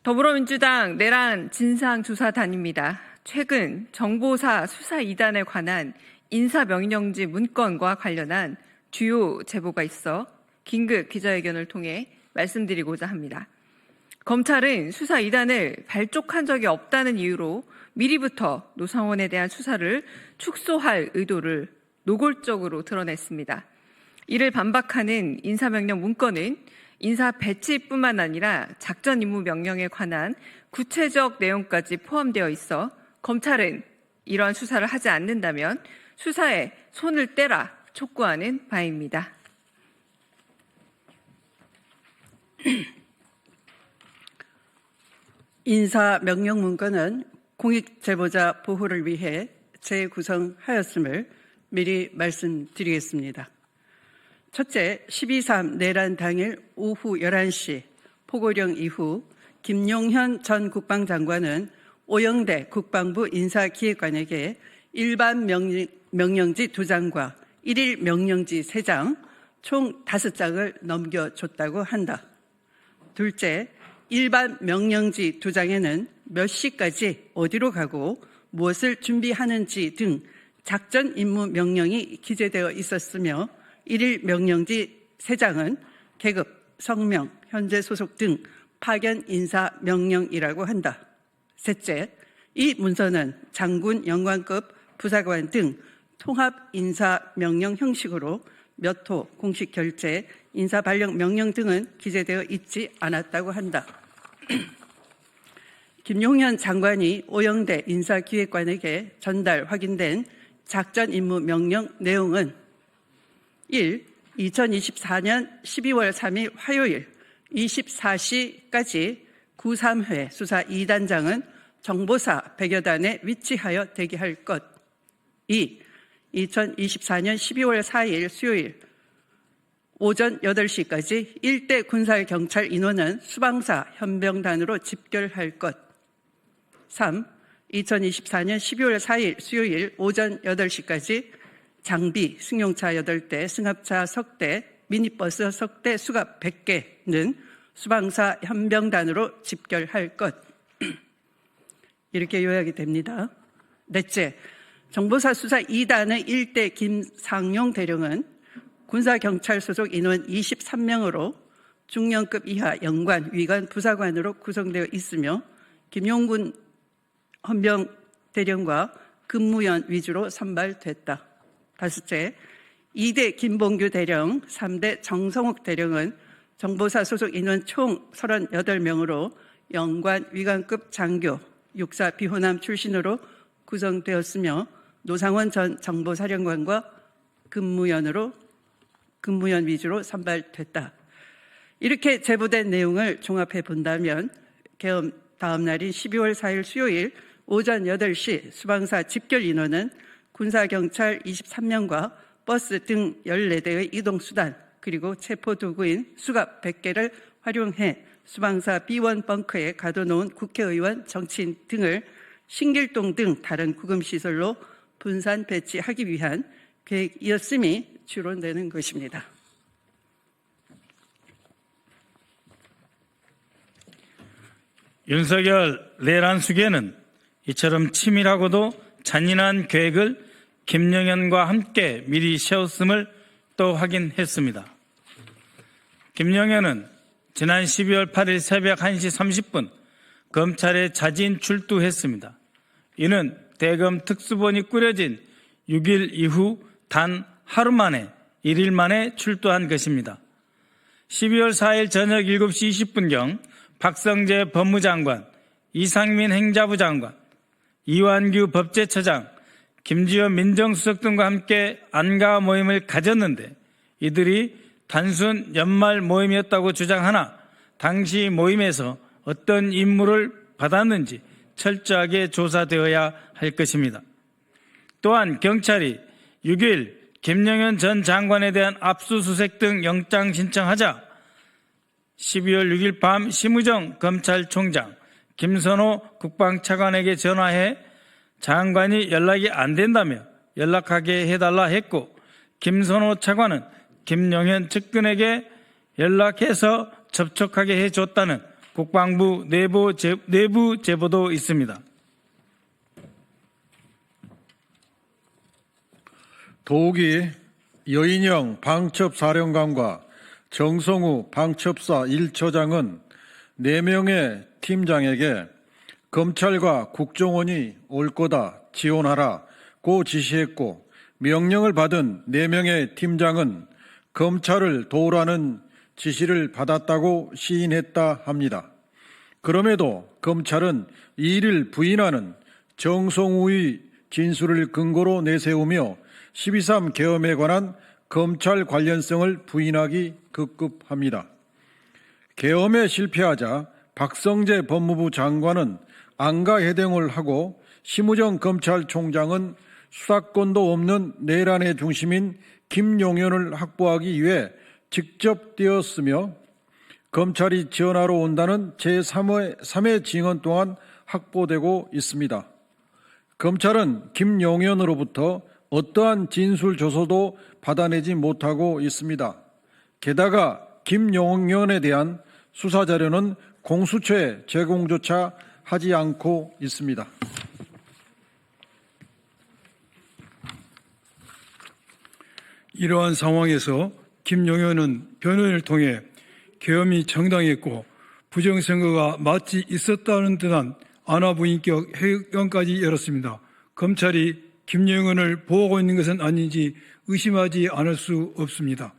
더불어민주당 내란 진상조사단입니다. 최근 정보사 수사 2단에 관한 인사명령지 문건과 관련한 주요 제보가 있어 긴급 기자회견을 통해 말씀드리고자 합니다. 검찰은 수사 2단을 발족한 적이 없다는 이유로 미리부터 노상원에 대한 수사를 축소할 의도를 노골적으로 드러냈습니다. 이를 반박하는 인사명령 문건은 인사 배치뿐만 아니라 작전 임무 명령에 관한 구체적 내용까지 포함되어 있어 검찰은 이러한 수사를 하지 않는다면 수사에 손을 떼라 촉구하는 바입니다. 인사명령 문건은 공익제보자 보호를 위해 재구성하였음을 미리 말씀드리겠습니다. 첫째, 12.3 내란 당일 오후 11시 포고령 이후 김용현 전 국방장관은 오영대 국방부 인사기획관에게 일반 명령지 2장과 1일 명령지 3장, 총 5장을 넘겨줬다고 한다. 둘째, 일반 명령지 2장에는 몇 시까지 어디로 가고 무엇을 준비하는지 등 작전 임무 명령이 기재되어 있었으며 1일 명령지 3장은 계급, 성명, 현재 소속 등 파견 인사 명령이라고 한다. 셋째, 이 문서는 장군 영관급 부사관 등 통합 인사 명령 형식으로 몇 호 공식 결재, 인사 발령 명령 등은 기재되어 있지 않았다고 한다. 김용현 장관이 오영대 인사기획관에게 전달 확인된 작전 임무 명령 내용은 1. 2024년 12월 3일 화요일 24시까지 93회 수사 2단장은 정보사 100여 단에 위치하여 대기할 것. 2. 2024년 12월 4일 수요일 오전 8시까지 일대 군사경찰 인원은 수방사 현병단으로 집결할 것. 3. 2024년 12월 4일 수요일 오전 8시까지 장비, 승용차 8대, 승합차 석대, 미니버스 석대 수갑 100개는 수방사 현병단으로 집결할 것. 이렇게 요약이 됩니다. 넷째, 정보사 수사 2단의 1대 김상용 대령은 군사경찰 소속 인원 23명으로 중령급 이하 영관, 위관, 부사관으로 구성되어 있으며 김용군 헌병 대령과 근무연 위주로 선발됐다. 다섯째, 2대 김봉규 대령, 3대 정성욱 대령은 정보사 소속 인원 총 38명으로 영관, 위관급 장교, 육사 비호남 출신으로 구성되었으며 노상원 전 정보사령관과 근무연 위주로 선발됐다. 이렇게 제보된 내용을 종합해 본다면 계엄 다음 날인 12월 4일 수요일 오전 8시 수방사 집결 인원은 군사경찰 23명과 버스 등 14대의 이동수단 그리고 체포도구인 수갑 100개를 활용해 수방사 B1 벙커에 가둬놓은 국회의원, 정치인 등을 신길동 등 다른 구금시설로 분산 배치하기 위한 계획이었음이 추론되는 것입니다. 윤석열 내란 수계는 이처럼 치밀하고도 잔인한 계획을 김영현과 함께 미리 세웠음을 또 확인했습니다. 김영현은 지난 12월 8일 새벽 1시 30분 검찰에 자진 출두했습니다. 이는 대검 특수본이 꾸려진 6일 이후 단 하루 만에 1일 만에 출두한 것입니다. 12월 4일 저녁 7시 20분경 박성재 법무장관, 이상민 행자부 장관, 이완규 법제처장, 김지현 민정수석 등과 함께 안가 모임을 가졌는데 이들이 단순 연말 모임이었다고 주장하나 당시 모임에서 어떤 임무를 받았는지 철저하게 조사되어야 할 것입니다. 또한 경찰이 6일 김영현 전 장관에 대한 압수수색 등 영장 신청하자 12월 6일 밤 심우정 검찰총장, 김선호 국방차관에게 전화해 장관이 연락이 안 된다며 연락하게 해달라 했고 김선호 차관은 김영현 측근에게 연락해서 접촉하게 해줬다는 국방부 내부 제보도 있습니다. 도욱이 여인영 방첩사령관과 정성우 방첩사 1처장은 4명의 팀장에게 검찰과 국정원이 올 거다 지원하라고 지시했고, 명령을 받은 4명의 팀장은 검찰을 도우라는 지시를 받았다고 시인했다 합니다. 그럼에도 검찰은 이 일을 부인하는 정성우의 진술을 근거로 내세우며 12.3 계엄에 관한 검찰 관련성을 부인하기 급급합니다. 계엄에 실패하자 박성재 법무부 장관은 안가해동을 하고 심우정 검찰총장은 수사권도 없는 내란의 중심인 김용현을 확보하기 위해 직접 뛰었으며, 검찰이 지원하러 온다는 제3회 징언 또한 확보되고 있습니다. 검찰은 김용현으로부터 어떠한 진술 조서도 받아내지 못하고 있습니다. 게다가 김용현에 대한 수사 자료는 공수처에 제공조차 하지 않고 있습니다. 이러한 상황에서 김용현은 변호인을 통해 계엄이 정당했고 부정선거가 마치 있었다는 듯한 안하부인격 해명까지 열었습니다. 검찰이 김용현을 보호하고 있는 것은 아닌지 의심하지 않을 수 없습니다.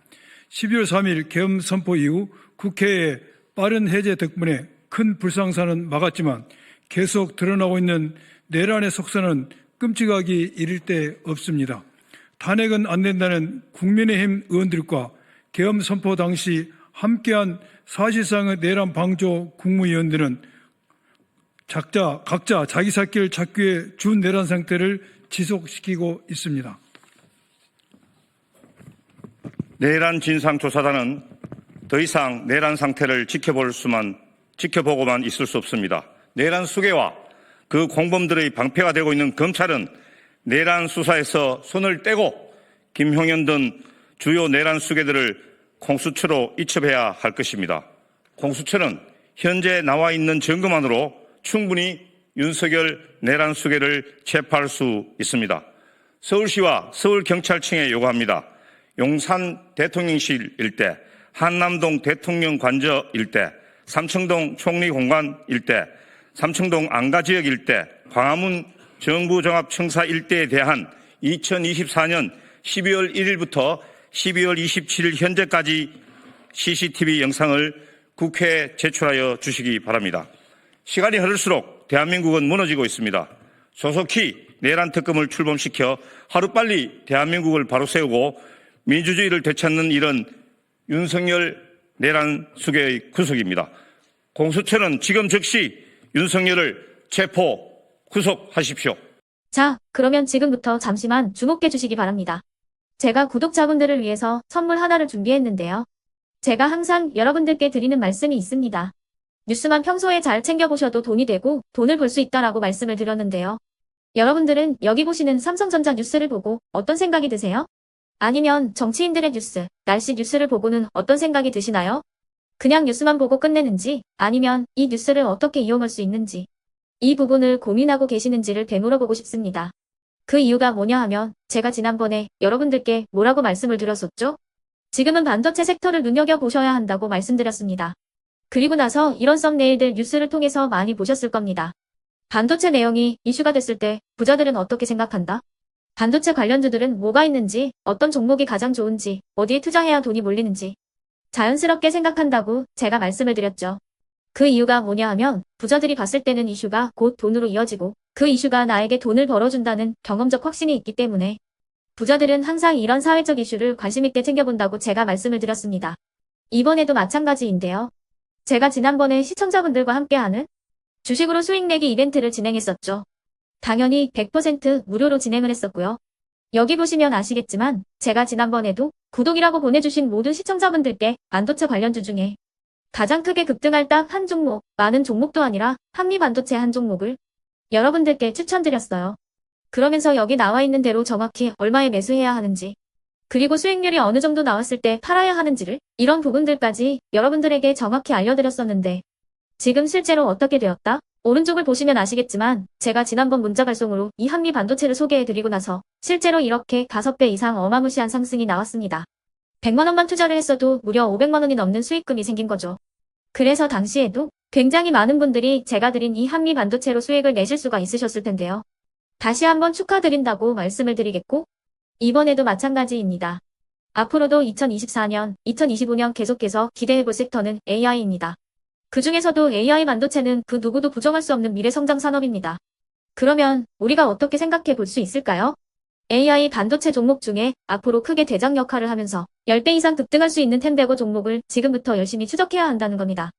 12월 3일 계엄 선포 이후 국회의 빠른 해제 덕분에 큰 불상사는 막았지만 계속 드러나고 있는 내란의 속사는 끔찍하기 이를 데 없습니다. 탄핵은 안 된다는 국민의힘 의원들과 계엄 선포 당시 함께한 사실상의 내란 방조 국무위원들은 각자 자기 살길 찾기 위해 준내란 상태를 지속시키고 있습니다. 내란 진상조사단은 더 이상 내란 상태를 지켜보고만 있을 수 없습니다. 내란 수괴와 그 공범들의 방패가 되고 있는 검찰은 내란 수사에서 손을 떼고 김용현 등 주요 내란 수괴들을 공수처로 이첩해야 할 것입니다. 공수처는 현재 나와 있는 증거만으로 충분히 윤석열 내란 수괴를 체포할 수 있습니다. 서울시와 서울경찰청에 요구합니다. 용산 대통령실 일대, 한남동 대통령 관저 일대, 삼청동 총리공관 일대, 삼청동 안가지역 일대, 광화문 정부종합청사 일대에 대한 2024년 12월 1일부터 12월 27일 현재까지 CCTV 영상을 국회에 제출하여 주시기 바랍니다. 시간이 흐를수록 대한민국은 무너지고 있습니다. 조속히 내란 특검을 출범시켜 하루빨리 대한민국을 바로 세우고 민주주의를 되찾는 일은 윤석열 내란 수괴의 구속입니다. 공수처는 지금 즉시 윤석열을 체포, 구속하십시오. 자, 그러면 지금부터 잠시만 주목해 주시기 바랍니다. 제가 구독자분들을 위해서 선물 하나를 준비했는데요. 제가 항상 여러분들께 드리는 말씀이 있습니다. 뉴스만 평소에 잘 챙겨보셔도 돈이 되고 돈을 벌 수 있다라고 말씀을 드렸는데요. 여러분들은 여기 보시는 삼성전자 뉴스를 보고 어떤 생각이 드세요? 아니면 정치인들의 뉴스, 날씨 뉴스를 보고는 어떤 생각이 드시나요? 그냥 뉴스만 보고 끝내는지, 아니면 이 뉴스를 어떻게 이용할 수 있는지, 이 부분을 고민하고 계시는지를 되물어보고 싶습니다. 그 이유가 뭐냐 하면 제가 지난번에 여러분들께 뭐라고 말씀을 드렸었죠? 지금은 반도체 섹터를 눈여겨보셔야 한다고 말씀드렸습니다. 그리고 나서 이런 썸네일들 뉴스를 통해서 많이 보셨을 겁니다. 반도체 내용이 이슈가 됐을 때 부자들은 어떻게 생각한다? 반도체 관련주들은 뭐가 있는지, 어떤 종목이 가장 좋은지, 어디에 투자해야 돈이 몰리는지 자연스럽게 생각한다고 제가 말씀을 드렸죠. 그 이유가 뭐냐 하면 부자들이 봤을 때는 이슈가 곧 돈으로 이어지고 그 이슈가 나에게 돈을 벌어준다는 경험적 확신이 있기 때문에 부자들은 항상 이런 사회적 이슈를 관심있게 챙겨본다고 제가 말씀을 드렸습니다. 이번에도 마찬가지인데요. 제가 지난번에 시청자분들과 함께하는 주식으로 수익 내기 이벤트를 진행했었죠. 당연히 100% 무료로 진행을 했었고요. 여기 보시면 아시겠지만 제가 지난번에도 구독이라고 보내주신 모든 시청자분들께 반도체 관련주 중에 가장 크게 급등할 딱 한 종목, 많은 종목도 아니라 한미반도체 한 종목을 여러분들께 추천드렸어요. 그러면서 여기 나와 있는 대로 정확히 얼마에 매수해야 하는지, 그리고 수익률이 어느 정도 나왔을 때 팔아야 하는지를, 이런 부분들까지 여러분들에게 정확히 알려드렸었는데 지금 실제로 어떻게 되었다? 오른쪽을 보시면 아시겠지만 제가 지난번 문자 발송으로 이 한미 반도체를 소개해드리고 나서 실제로 이렇게 5배 이상 어마무시한 상승이 나왔습니다. 100만 원만 투자를 했어도 무려 500만 원이 넘는 수익금이 생긴 거죠. 그래서 당시에도 굉장히 많은 분들이 제가 드린 이 한미 반도체로 수익을 내실 수가 있으셨을 텐데요. 다시 한번 축하드린다고 말씀을 드리겠고 이번에도 마찬가지입니다. 앞으로도 2024년, 2025년 계속해서 기대해볼 섹터는 AI입니다. 그 중에서도 AI 반도체는 그 누구도 부정할 수 없는 미래 성장 산업입니다. 그러면 우리가 어떻게 생각해 볼 수 있을까요? AI 반도체 종목 중에 앞으로 크게 대장 역할을 하면서 10배 이상 급등할 수 있는 텐베고 종목을 지금부터 열심히 추적해야 한다는 겁니다.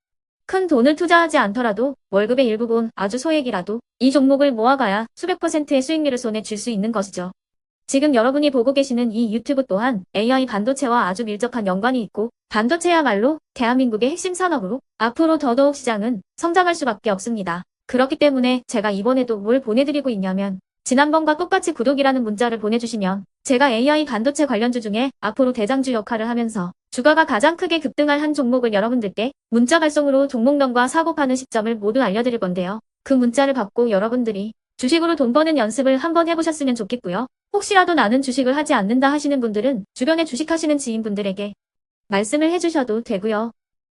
큰 돈을 투자하지 않더라도 월급의 일부분 아주 소액이라도 이 종목을 모아가야 수백 %의 수익률을 손에 쥘 수 있는 것이죠. 지금 여러분이 보고 계시는 이 유튜브 또한 AI 반도체와 아주 밀접한 연관이 있고 반도체야말로 대한민국의 핵심 산업으로 앞으로 더더욱 시장은 성장할 수밖에 없습니다. 그렇기 때문에 제가 이번에도 뭘 보내드리고 있냐면 지난번과 똑같이 구독이라는 문자를 보내주시면 제가 AI 반도체 관련주 중에 앞으로 대장주 역할을 하면서 주가가 가장 크게 급등할 한 종목을 여러분들께 문자 발송으로 종목명과 사고 파는 시점을 모두 알려드릴 건데요. 그 문자를 받고 여러분들이 주식으로 돈 버는 연습을 한번 해보셨으면 좋겠고요. 혹시라도 나는 주식을 하지 않는다 하시는 분들은 주변에 주식하시는 지인분들에게 말씀을 해주셔도 되고요.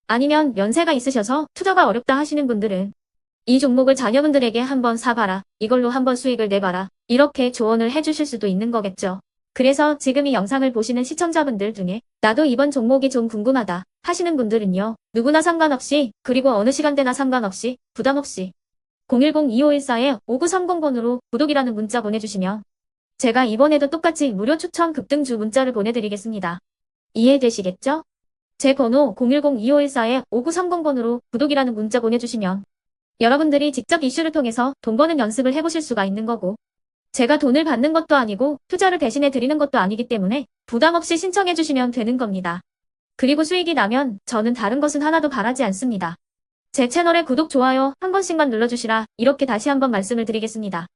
아니면 연세가 있으셔서 투자가 어렵다 하시는 분들은 이 종목을 자녀분들에게 한번 사봐라. 이걸로 한번 수익을 내봐라. 이렇게 조언을 해주실 수도 있는 거겠죠. 그래서 지금 이 영상을 보시는 시청자분들 중에 나도 이번 종목이 좀 궁금하다 하시는 분들은요. 누구나 상관없이 그리고 어느 시간대나 상관없이 부담없이 010-2514-5930번으로 구독이라는 문자 보내주시면 제가 이번에도 똑같이 무료 추천 급등주 문자를 보내드리겠습니다. 이해되시겠죠? 제 번호 010-2514-5930번으로 구독이라는 문자 보내주시면 여러분들이 직접 이슈를 통해서 돈 버는 연습을 해보실 수가 있는 거고 제가 돈을 받는 것도 아니고 투자를 대신해 드리는 것도 아니기 때문에 부담 없이 신청해 주시면 되는 겁니다. 그리고 수익이 나면 저는 다른 것은 하나도 바라지 않습니다. 제 채널에 구독, 좋아요 한 번씩만 눌러주시라 이렇게 다시 한번 말씀을 드리겠습니다.